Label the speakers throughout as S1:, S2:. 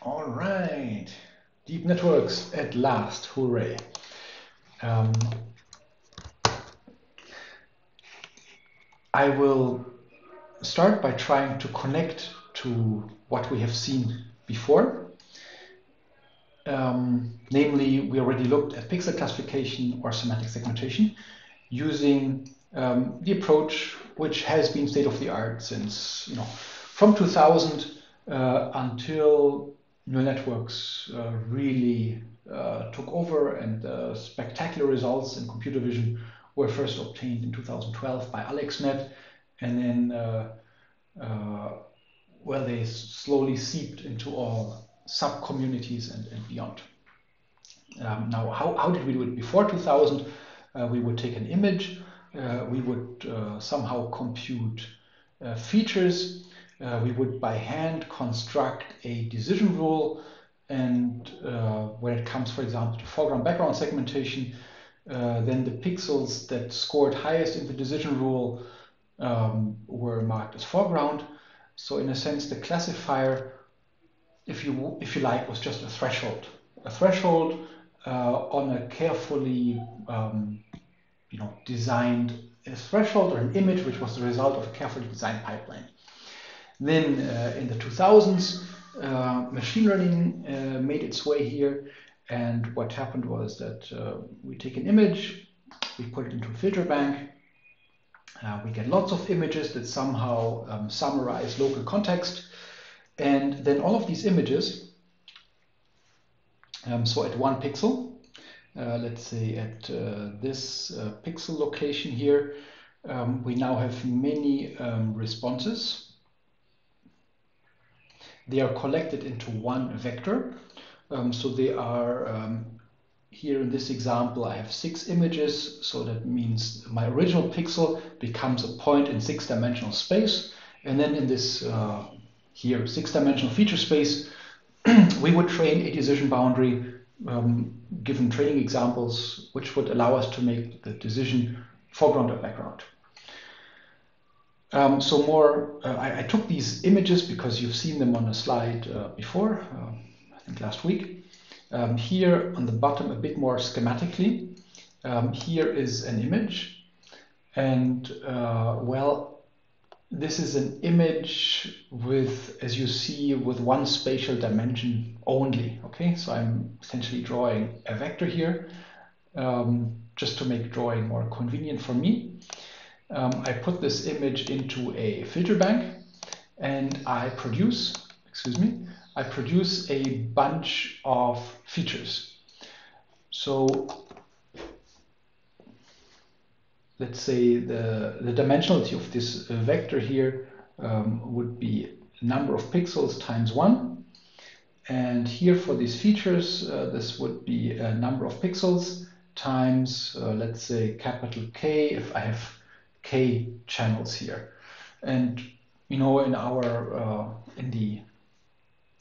S1: All right, deep networks at last, hooray. I will start by trying to connect to what we have seen before. Namely, we already looked at pixel classification or semantic segmentation using the approach which has been state-of-the-art since, from 2000 until neural networks really took over, and spectacular results in computer vision were first obtained in 2012 by AlexNet, and then well, they slowly seeped into all sub-communities and beyond. Now, how did we do it before 2000? We would take an image, we would somehow compute features, we would by hand construct a decision rule, and when it comes, for example, to foreground-background segmentation, then the pixels that scored highest in the decision rule were marked as foreground. So in a sense, the classifier, if you like, was just a threshold on a carefully designed threshold, or an image which was the result of a carefully designed pipeline. Then in the 2000s, machine learning made its way here, and what happened was that we take an image, we put it into a filter bank, we get lots of images that somehow summarize local context, and then all of these images, so at one pixel, let's say at this pixel location here, we now have many responses. They are collected into one vector. So they are, here in this example, I have 6 images. So that means my original pixel becomes a point in 6-dimensional space. And then in this here 6-dimensional feature space, we would train a decision boundary given training examples, which would allow us to make the decision foreground or background. I took these images because you've seen them on a slide before, I think last week. Here on the bottom, a bit more schematically, here is an image, and well, this is an image with, as you see, with one spatial dimension only. Okay, so I'm essentially drawing a vector here, just to make drawing more convenient for me. I put this image into a filter bank, and I produce a bunch of features. So let's say the dimensionality of this vector here would be number of pixels times 1. And here for these features, this would be a number of pixels times, let's say, capital K, if I have K channels here. And in our in the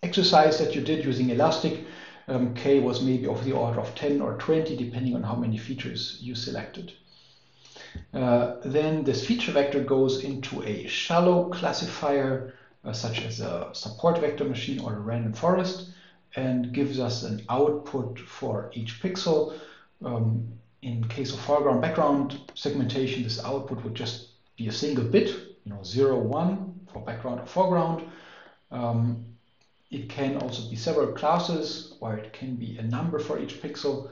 S1: exercise that you did using elastic, K was maybe of the order of 10 or 20, depending on how many features you selected. Then this feature vector goes into a shallow classifier, such as a support vector machine or a random forest, and gives us an output for each pixel. In case of foreground-background segmentation, this output would just be a single bit, 0, 1 for background or foreground. It can also be several classes, or it can be a number for each pixel.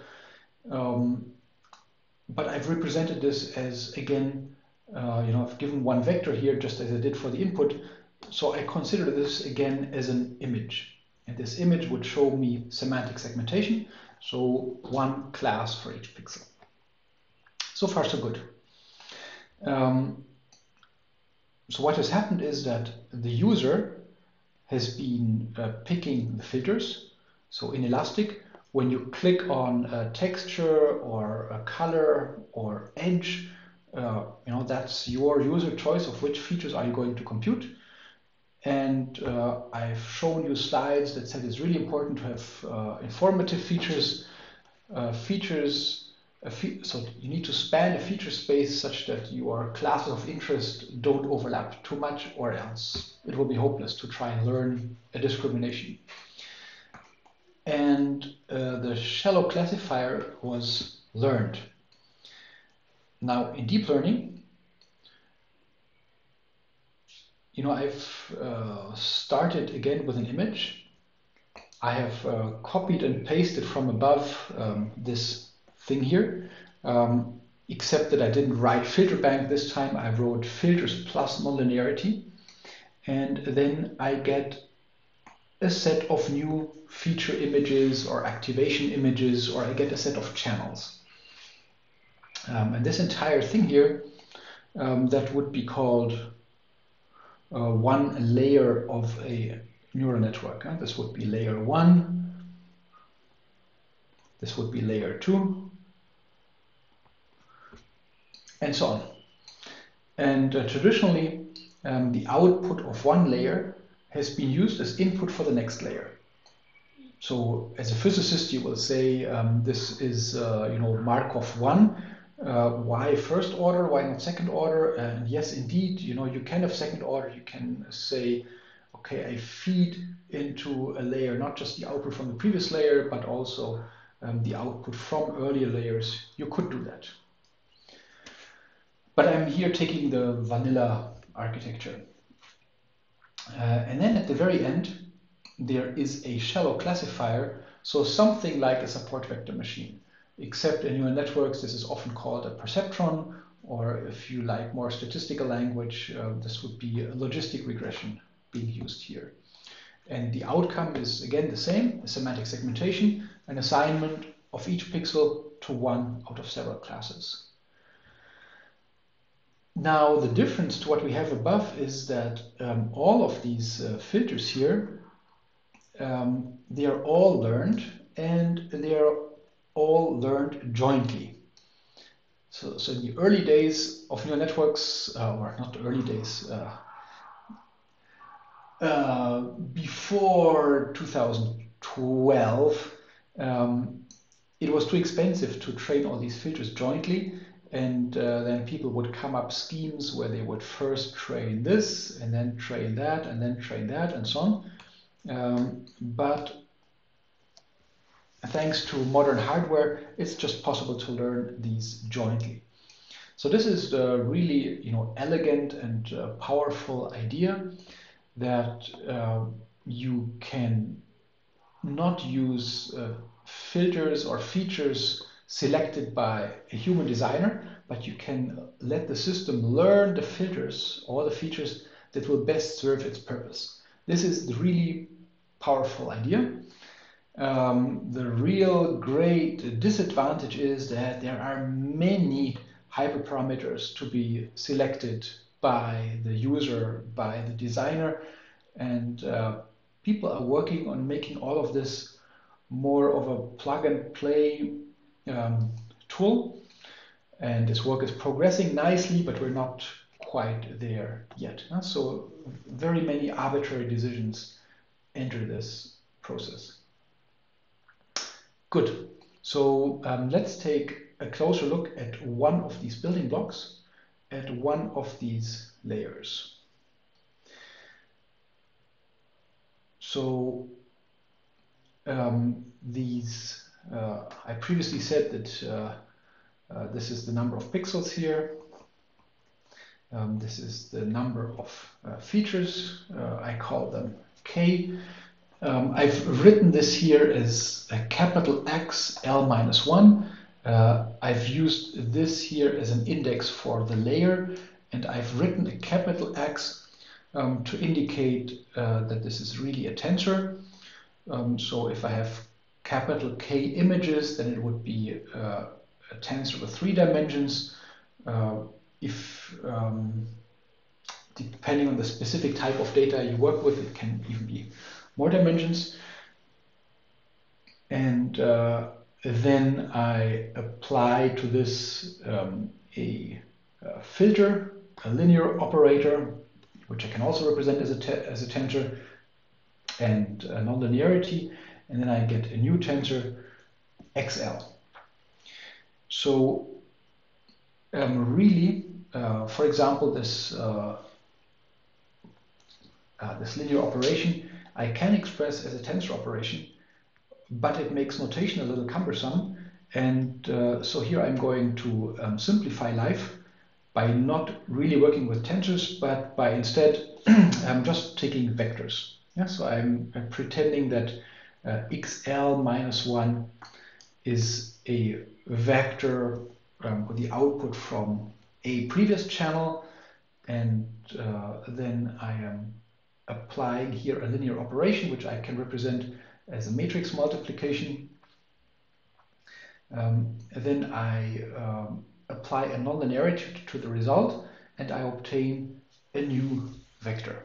S1: But I've represented this as, again, I've given one vector here, just as I did for the input. So I consider this again as an image. And this image would show me semantic segmentation. So one class for each pixel. So far, so good. So what has happened is that the user has been picking the filters. So in Elastic, when you click on a texture or a color or edge, that's your user choice of which features are you going to compute. And I've shown you slides that said it's really important to have informative features. So you need to span a feature space such that your classes of interest don't overlap too much, or else it will be hopeless to try and learn a discrimination. and the shallow classifier was learned. Now in deep learning, I've started again with an image. I have copied and pasted from above this thing here, except that I didn't write filter bank this time. I wrote filters plus non-linearity, and then I get a set of new feature images or activation images, or I get a set of channels. And this entire thing here, that would be called one layer of a neural network. This would be layer 1, this would be layer 2, and so on. And traditionally, the output of one layer has been used as input for the next layer. So as a physicist, you will say this is Markov 1. Why first order? Why not second order? And yes, indeed, you can have second order. You can say, okay, I feed into a layer not just the output from the previous layer, but also the output from earlier layers. You could do that. But I'm here taking the vanilla architecture. And then at the very end, there is a shallow classifier, so something like a support vector machine. Except in neural networks, this is often called a perceptron, or if you like more statistical language, this would be a logistic regression being used here. And the outcome is again the same, a semantic segmentation, an assignment of each pixel to one out of several classes. Now the difference to what we have above is that all of these filters here, they are all learned, and they are all learned jointly. So in the early days of neural networks, or not the early days, before 2012, it was too expensive to train all these filters jointly, and then people would come up schemes where they would first train this, and then train that, and then train that, and so on. But thanks to modern hardware, it's just possible to learn these jointly. So this is the really elegant and powerful idea that you can not use filters or features selected by a human designer, but you can let the system learn the filters or the features that will best serve its purpose. This is the really powerful idea. The real great disadvantage is that there are many hyperparameters to be selected by the user, by the designer, and people are working on making all of this more of a plug and play tool, and this work is progressing nicely, but we're not quite there yet. So very many arbitrary decisions enter this process. Good. So let's take a closer look at one of these building blocks, at one of these layers. So I previously said that this is the number of pixels here. This is the number of features. I call them K. I've written this here as a capital X L-1. I've used this here as an index for the layer, and I've written a capital X to indicate that this is really a tensor. So if I have capital K images, then it would be a tensor with 3 dimensions. Depending on the specific type of data you work with, it can even be more dimensions. And then I apply to this a filter, a linear operator, which I can also represent as a tensor, and a non-linearity, and then I get a new tensor, XL. So really, for example, this linear operation I can express as a tensor operation but it makes notation a little cumbersome. And so here I'm going to simplify life by not really working with tensors, but by instead I'm just taking vectors. Yeah, so I'm pretending that xl minus 1 is a vector with the output from a previous channel, and then I am applying here a linear operation, which I can represent as a matrix multiplication. Then I apply a non-linearity to the result, and I obtain a new vector.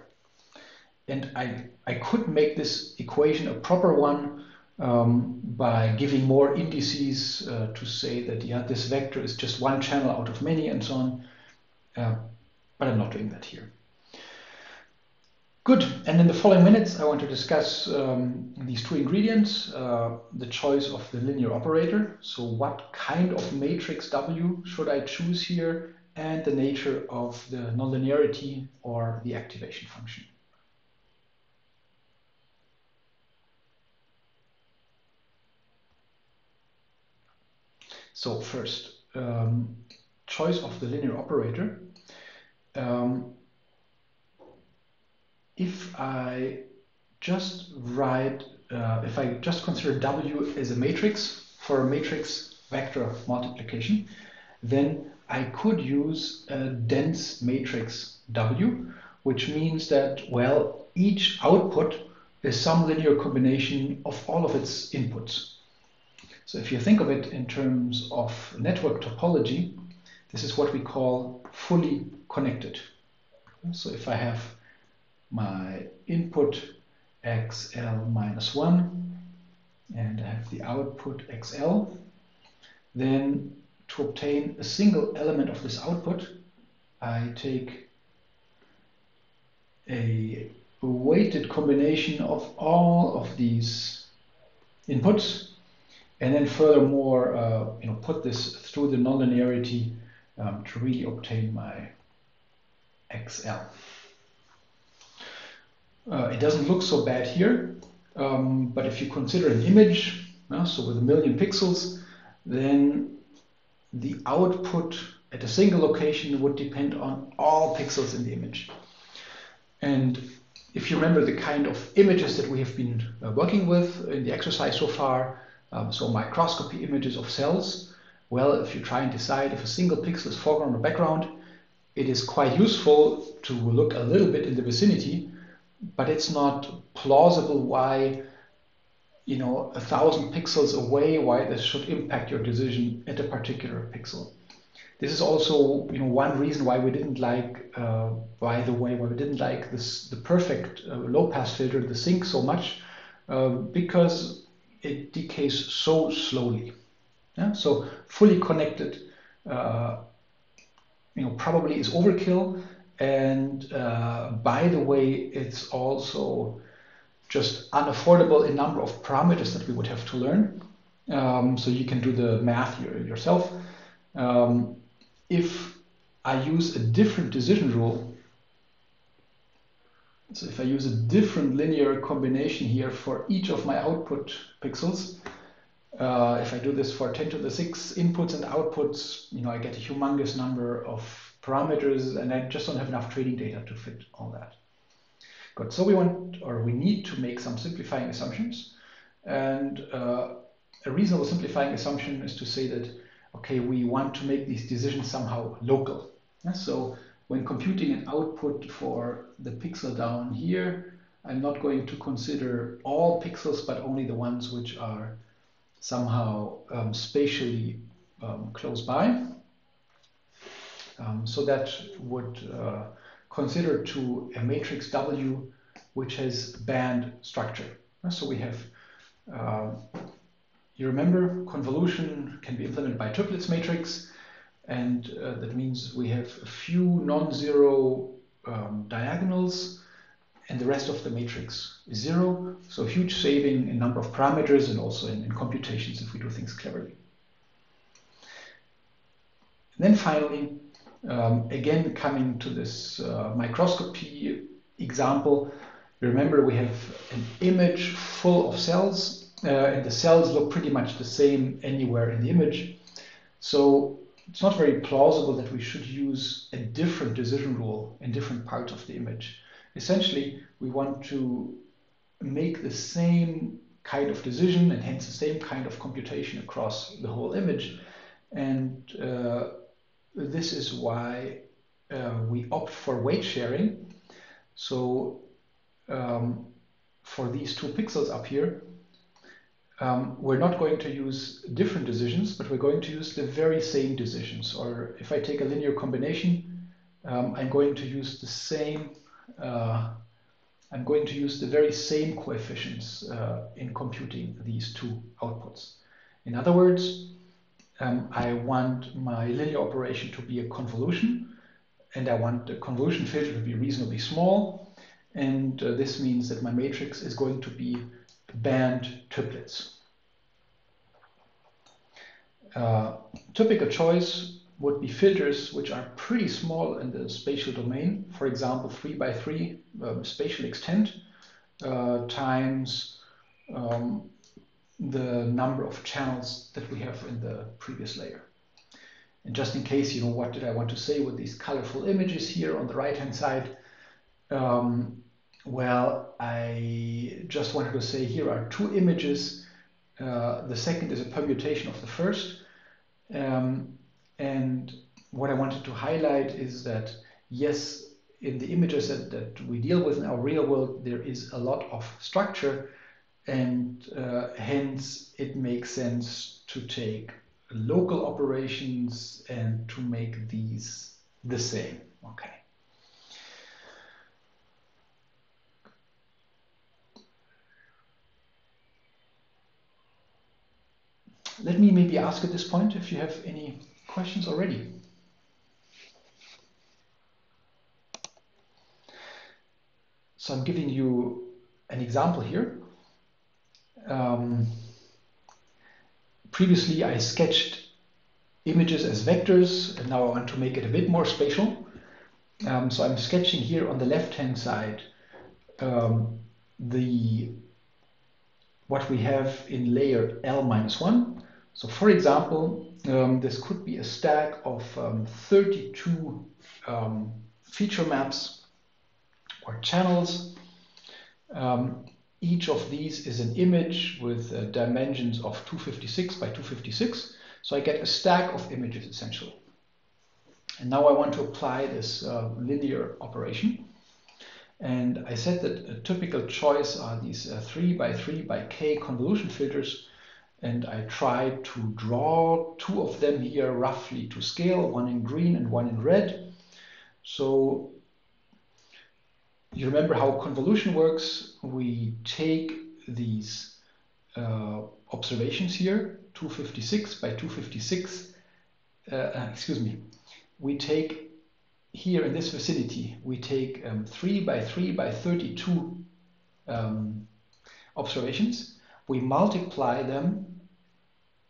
S1: And I could make this equation a proper one by giving more indices to say that, yeah, this vector is just one channel out of many and so on. But I'm not doing that here. Good, and in the following minutes I want to discuss these two ingredients, the choice of the linear operator, so what kind of matrix W should I choose here, and the nature of the nonlinearity or the activation function. So first, choice of the linear operator. If I just if I just consider W as a matrix for a matrix vector multiplication, then I could use a dense matrix W, which means that, well, each output is some linear combination of all of its inputs. So if you think of it in terms of network topology, this is what we call fully connected. So if I have my input xl minus 1 and I have the output xl, then to obtain a single element of this output, I take a weighted combination of all of these inputs, and then furthermore put this through the nonlinearity to really obtain my xl. It doesn't look so bad here, but if you consider an image, so with 1 million pixels, then the output at a single location would depend on all pixels in the image. And if you remember the kind of images that we have been working with in the exercise so far, so microscopy images of cells, well, if you try and decide if a single pixel is foreground or background, it is quite useful to look a little bit in the vicinity, but it's not plausible why, 1,000 pixels away, why this should impact your decision at a particular pixel. This is also, one reason why we didn't like, by the way, why we didn't like the perfect low-pass filter, the sync, so much, because it decays so slowly. Yeah? So fully connected, probably is overkill. And by the way, it's also just unaffordable in number of parameters that we would have to learn. So you can do the math here yourself. If I use a different decision rule, so if I use a different linear combination here for each of my output pixels, if I do this for 10 to the 6 inputs and outputs, I get a humongous number of parameters, and I just don't have enough training data to fit all that. Good. So we need to make some simplifying assumptions, and a reasonable simplifying assumption is to say that, okay, we want to make these decisions somehow local. Yeah? So when computing an output for the pixel down here, I'm not going to consider all pixels, but only the ones which are somehow spatially close by. So that would consider to a matrix W which has band structure. So we have, you remember, convolution can be implemented by triplets matrix, and that means we have a few non-zero diagonals, and the rest of the matrix is 0. So huge saving in number of parameters and also in computations if we do things cleverly. And then finally, again, coming to this microscopy example, remember we have an image full of cells, and the cells look pretty much the same anywhere in the image. So it's not very plausible that we should use a different decision rule in different parts of the image. Essentially, we want to make the same kind of decision and hence the same kind of computation across the whole image. And this is why we opt for weight sharing. So for these 2 pixels up here, we're not going to use different decisions, but we're going to use the very same decisions. Or if I take a linear combination, I'm going to use the same, I'm going to use the very same coefficients in computing these 2 outputs. In other words, I want my linear operation to be a convolution, and I want the convolution filter to be reasonably small. And this means that my matrix is going to be band triplets. Typical choice would be filters which are pretty small in the spatial domain. For example, 3 by 3 spatial extent times the number of channels that we have in the previous layer. And just in case, what did I want to say with these colorful images here on the right-hand side? Well, I just wanted to say here are 2 images. The second is a permutation of the first. And what I wanted to highlight is that, yes, in the images that we deal with in our real world, there is a lot of structure, and hence it makes sense to take local operations and to make these the same. Okay. Let me maybe ask at this point if you have any questions already. So I'm giving you an example here. Previously I sketched images as vectors, and now I want to make it a bit more spatial. So I'm sketching here on the left-hand side what we have in layer L-1. So for example, this could be a stack of 32 feature maps or channels. Each of these is an image with dimensions of 256 by 256. So I get a stack of images essentially. And now I want to apply this linear operation. And I said that a typical choice are these 3 by 3 by k convolution filters. And I tried to draw 2 of them here roughly to scale, one in green and one in red. So you remember how convolution works. We take these observations here, 256 by 256, we take here in this vicinity, we take 3 by 3 by 32 observations. We multiply them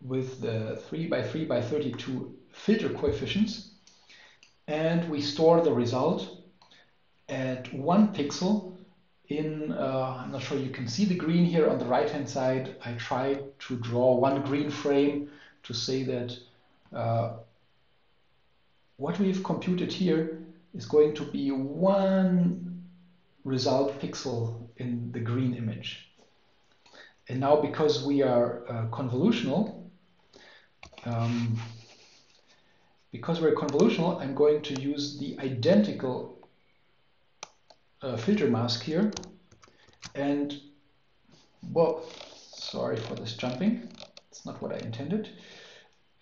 S1: with the 3 by 3 by 32 filter coefficients, and we store the result at 1 pixel in, I'm not sure you can see the green here on the right hand side. I tried to draw 1 green frame to say that what we've computed here is going to be 1 result pixel in the green image. And now, because we are convolutional, I'm going to use the identical filter mask here. And, well, sorry for this jumping. It's not what I intended.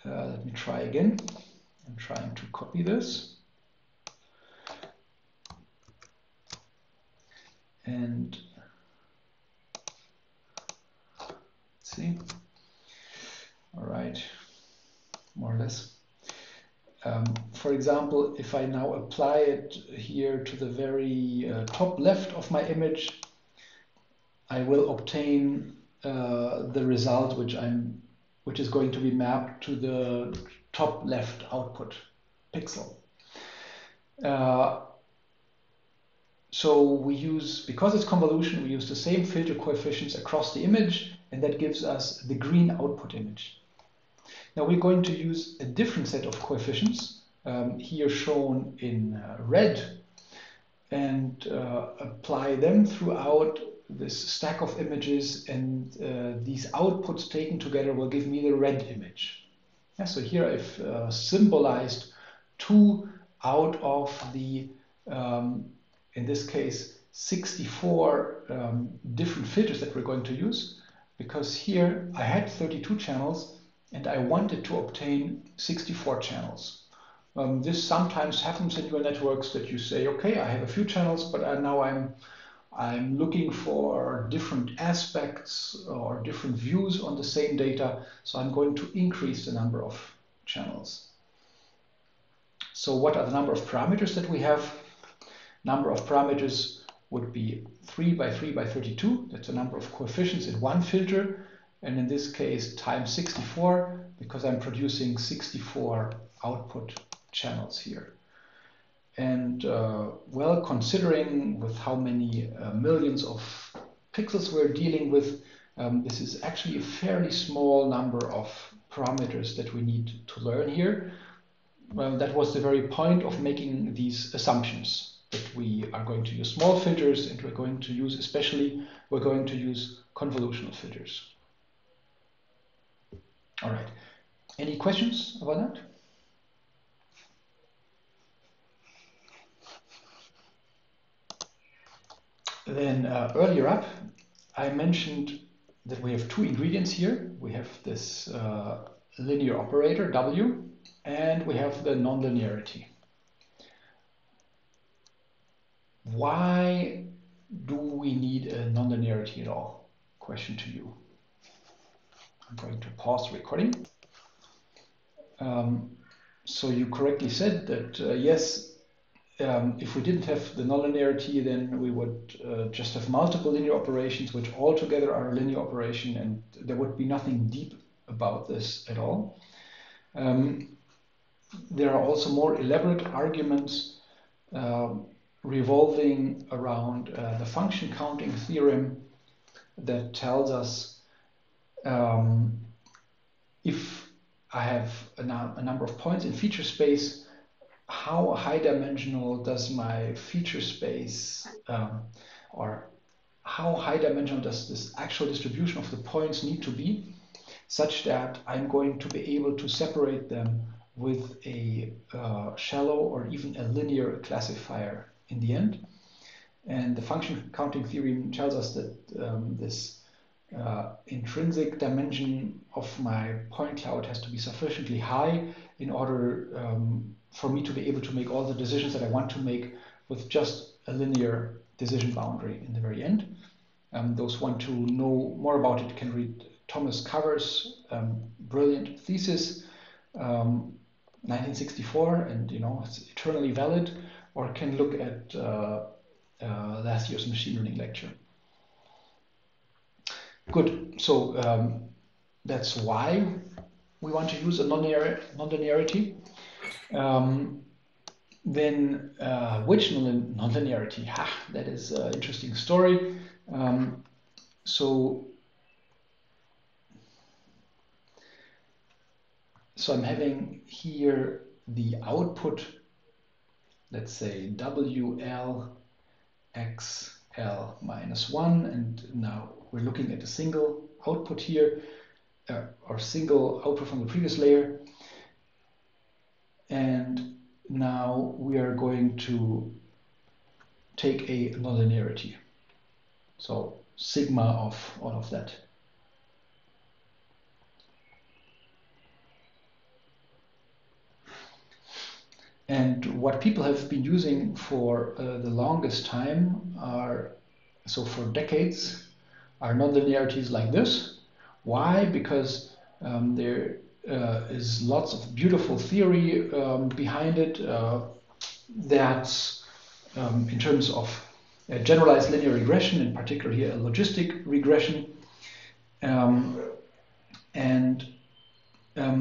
S1: Let me try again. I'm trying to copy this. And let's see. All right, more or less. For example, if I now apply it here to the very top left of my image, I will obtain the result which is going to be mapped to the top left output pixel. So we use, because it's convolution, we use the same filter coefficients across the image, and that gives us the green output image. Now we're going to use a different set of coefficients, here shown in red, and apply them throughout this stack of images, and these outputs taken together will give me the red image. Yeah, so here I've symbolized 2 out of the, in this case, 64 different filters that we're going to use, because here I had 32 channels and I wanted to obtain 64 channels. This sometimes happens in your networks, that you say, okay, I have a few channels, but now I'm looking for different aspects or different views on the same data, so I'm going to increase the number of channels. So what are the number of parameters that we have? Number of parameters would be 3 by 3 by 32. That's the number of coefficients in one filter, and in this case times 64, because I'm producing 64 output channels here. And well, considering with how many millions of pixels we're dealing with, this is actually a fairly small number of parameters that we need to learn here. Well, that was the very point of making these assumptions, that we are going to use small filters, and we're going to use, we're going to use convolutional filters. All right. Any questions about that? Then earlier up, I mentioned that we have 2 ingredients here. We have this linear operator, W, and we have the nonlinearity. Why do we need a nonlinearity at all? Question to you. I'm going to pause the recording. So you correctly said that yes, if we didn't have the nonlinearity, then we would just have multiple linear operations, which all together are a linear operation, and there would be nothing deep about this at all. There are also more elaborate arguments revolving around the function counting theorem that tells us if I have a number of points in feature space, how high dimensional does my feature space, or how high dimensional does this actual distribution of the points need to be, such that I'm going to be able to separate them with a shallow or even a linear classifier in the end. And the function counting theorem tells us that this intrinsic dimension of my point cloud has to be sufficiently high in order for me to be able to make all the decisions that I want to make with just a linear decision boundary in the very end. Those who want to know more about it can read Thomas Cover's brilliant thesis, 1964, and it's eternally valid, or can look at last year's machine learning lecture. Good, so that's why we want to use a nonlinearity. Then which nonlinearity? That is an interesting story. So I'm having here the output, let's say WL XL minus 1, and now we're looking at a single output here, or single output from the previous layer. And now we are going to take a nonlinearity. So sigma of all of that. And what people have been using for the longest time are, so for decades, are nonlinearities like this. Why? Because there is lots of beautiful theory behind it that's in terms of generalized linear regression, in particular here a logistic regression.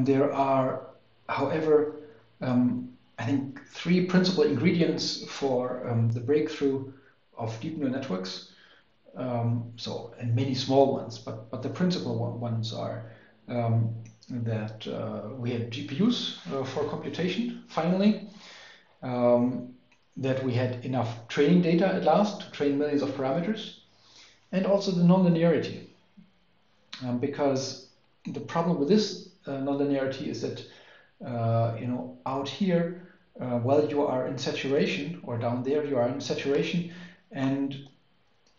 S1: There are, however, I think 3 principal ingredients for the breakthrough of deep neural networks. And many small ones, but the principal ones are that we had GPUs for computation, finally, that we had enough training data at last to train millions of parameters, and also the non-linearity. Because the problem with this non-linearity is that, out here, well, you are in saturation, or down there you are in saturation, and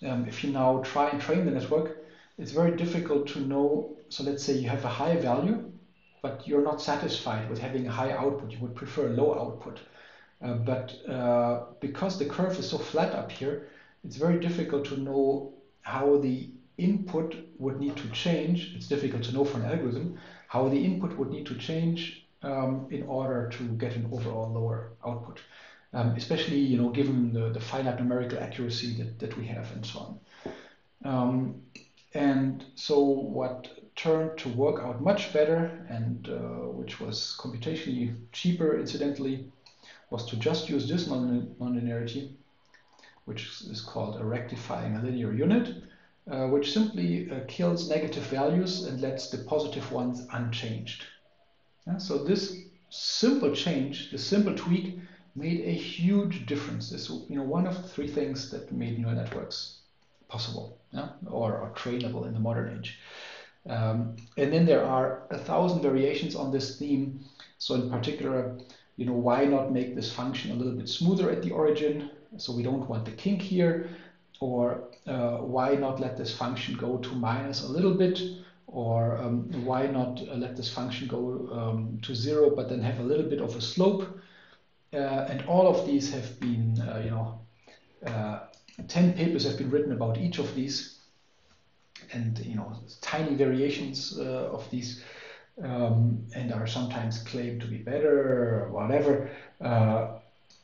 S1: if you now try and train the network, it's very difficult to know. So let's say you have a high value, but you're not satisfied with having a high output. You would prefer low output. Because the curve is so flat up here, it's very difficult to know how the input would need to change. It's difficult to know for an algorithm how the input would need to change in order to get an overall lower output. Especially, given the finite numerical accuracy that we have and so on. And so what turned to work out much better, and which was computationally cheaper, incidentally, was to just use this non-linearity, which is called a rectifying a linear unit, which simply kills negative values and lets the positive ones unchanged. So this simple change, this simple tweak, made a huge difference. This, one of the three things that made neural networks possible, or trainable in the modern age. And then there are 1,000 variations on this theme. So in particular, why not make this function a little bit smoother at the origin? So we don't want the kink here. Or why not let this function go to minus a little bit? Or why not let this function go to 0, but then have a little bit of a slope? And all of these have been, 10 papers have been written about each of these, and tiny variations of these, and are sometimes claimed to be better or whatever.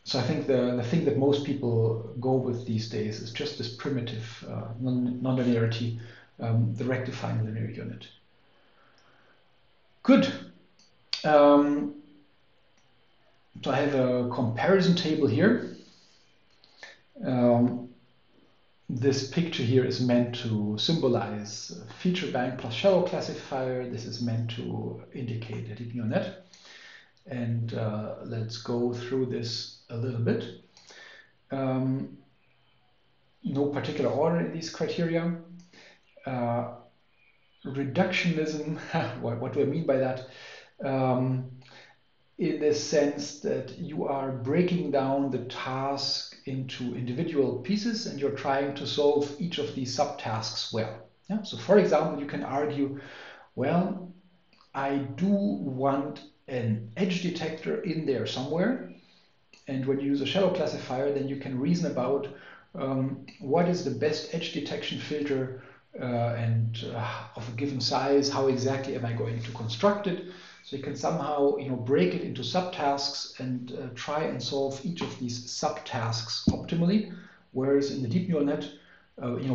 S1: So I think the thing that most people go with these days is just this primitive non-linearity, the rectifying linear unit. Good. So I have a comparison table here. This picture here is meant to symbolize feature bank plus shallow classifier. This is meant to indicate a deep neural net. And let's go through this a little bit. No particular order in these criteria. Reductionism, what do I mean by that? In the sense that you are breaking down the task into individual pieces and you're trying to solve each of these subtasks well. So for example, you can argue, well, I do want an edge detector in there somewhere. And when you use a shallow classifier, then you can reason about what is the best edge detection filter and of a given size, how exactly am I going to construct it? So you can somehow break it into subtasks and try and solve each of these subtasks optimally. Whereas in the deep neural net,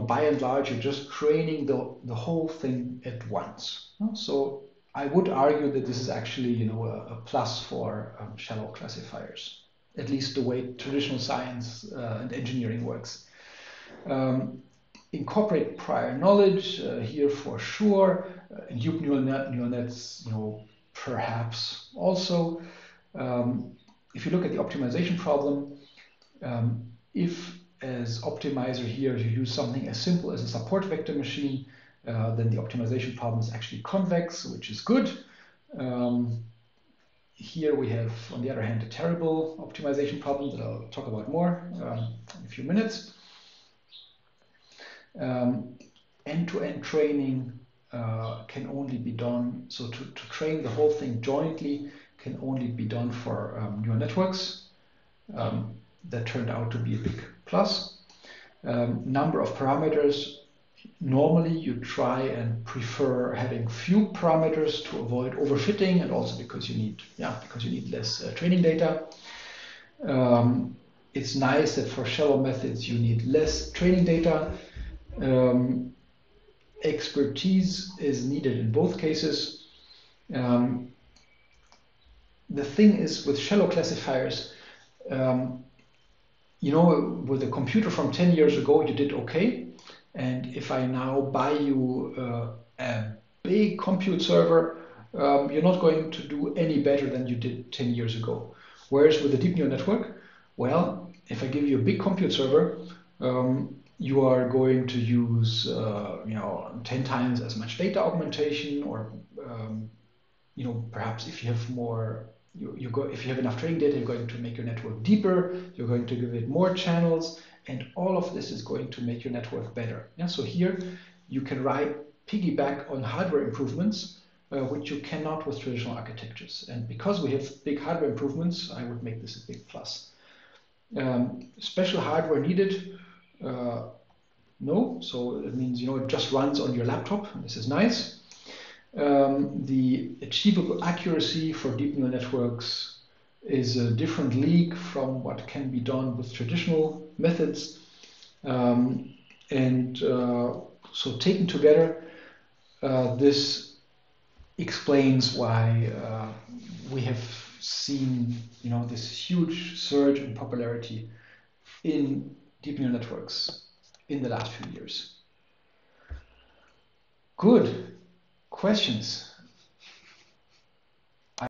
S1: by and large, you're just training the whole thing at once. So I would argue that this is actually a plus for shallow classifiers, at least the way traditional science and engineering works. Incorporate prior knowledge here for sure. In deep neural nets, perhaps also. If you look at the optimization problem, if as optimizer here you use something as simple as a support vector machine, then the optimization problem is actually convex, which is good. Here we have, on the other hand, a terrible optimization problem that I'll talk about more in a few minutes. End-to-end training can only be done, so to train the whole thing jointly can only be done for neural networks. That turned out to be a big plus. Number of parameters, normally you try and prefer having few parameters to avoid overfitting, and also because you need less training data. It's nice that for shallow methods you need less training data. Expertise is needed in both cases. The thing is with shallow classifiers, with a computer from 10 years ago, you did okay. And if I now buy you a big compute server, you're not going to do any better than you did 10 years ago. Whereas with a deep neural network, well, if I give you a big compute server, you are going to use 10 times as much data augmentation, or perhaps if you have more, if you have enough training data, you're going to make your network deeper, you're going to give it more channels, and all of this is going to make your network better. Yeah, so here you can piggyback on hardware improvements, which you cannot with traditional architectures. And because we have big hardware improvements, I would make this a big plus. Special hardware needed? No, so it means it just runs on your laptop. This is nice. The achievable accuracy for deep neural networks is a different league from what can be done with traditional methods. So taken together, this explains why we have seen this huge surge in popularity in deep neural networks in the last few years. Good. Questions?